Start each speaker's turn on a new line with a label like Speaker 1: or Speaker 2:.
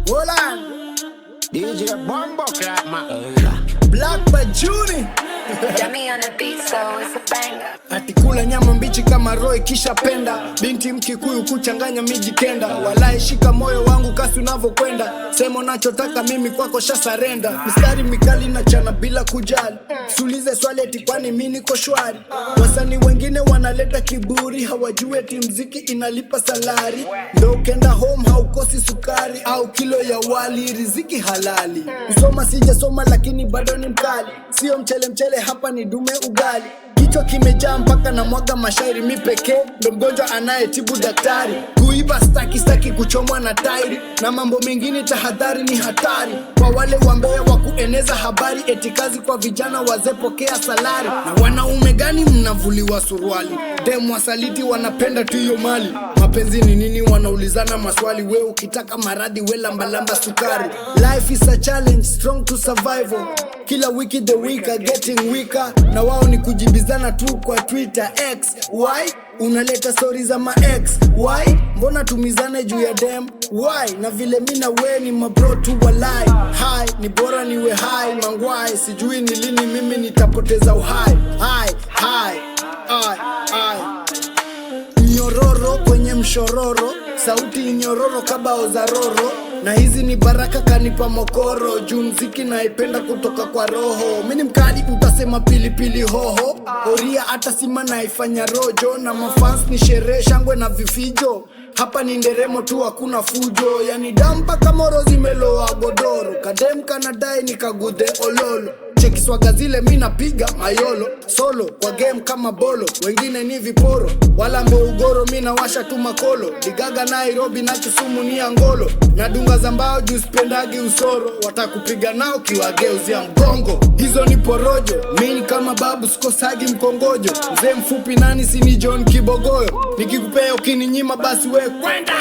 Speaker 1: Hold on.
Speaker 2: DJ Bombo Clap, man.
Speaker 1: Black Bajuni.
Speaker 3: Yummy on the beat, so it's a banger.
Speaker 1: Atikula nyama mbichi kama Roy kisha penda. Binti Mkikuyu kuchanganya miji kenda. Walai shika moyo wangu kasi unavokwenda. Sema unachotaka mimi kwako shasarenda. Mistari mikali na chana bila kujali. Sulize swali eti kwani mimi niko shwari. Wasanii wengine wanaleta kiburi. Hawajui eti mziki inalipa salari. Ndo ukenda home haukosi sukari au kilo ya wali, riziki halali. Kusoma sijasoma lakini bado ni mkali. Sio mchele hapa ni dume ugali. Kichwa kimejaa mpaka na mwaga mashairi. Mi pekee ndo mgonjwa anayetibu daktari. Kuiba staki kuchomwa na tairi. Na mambo mengine tahadhari ni hatari. Kwa wale wambea wa kueneza habari. Eti kazi kwa vijana wazee pokea salari. Na wanaume gani mnavuliwa suruali? Demu wasaliti wanapenda tu hiyo mali. Mapenzi ni nini wanaulizana maswali. We ukitaka maradhi we lambalamba sukari. Life is a challenge, strong to survival. Kila wiki the week are getting weaker. Na wao ni kujibizana tu kwa Twitter. X, why? Unaleta stories za ma ex. Why? Mbona tumizane juu ya dem? Why? Na vile mina we ni mabro tu walai. Hi, ni bora niwe high mangwai. Sijui ni lini mimi nitapoteza uhai. Hi. Nyororo kwenye mshororo. Sauti nyororo kabao za roro. Na hizi ni baraka kanipa mokoro. Juu mziki naipenda kutoka kwa roho. Mini mkali utasema pilipili hoho. Oria hata sima naifanya rojo. Na mafans ni sherehe shangwe na vifijo. Hapa ni nderemo tu hakuna fujo. Yani dampa kamoro zimeloa godoro. Kadem kanadai nikagude ololo. Cheki swaga zile mina piga mayolo. Solo kwa game kama bolo. Wengine ni viporo. Wala mbeugoro mina washa tu makolo. Digaga Nairobi na Kisumu ni Angolo. Na dunga za mbao juu spendagi usoro. Watakupiga nao kiwageuzia mgongo. Hizo ni porojo. Mini kama babu sikosagi mkongojo. Mzee mfupi nani sini John Kibogoyo. Nikikupea ukininyima basi we kwenda.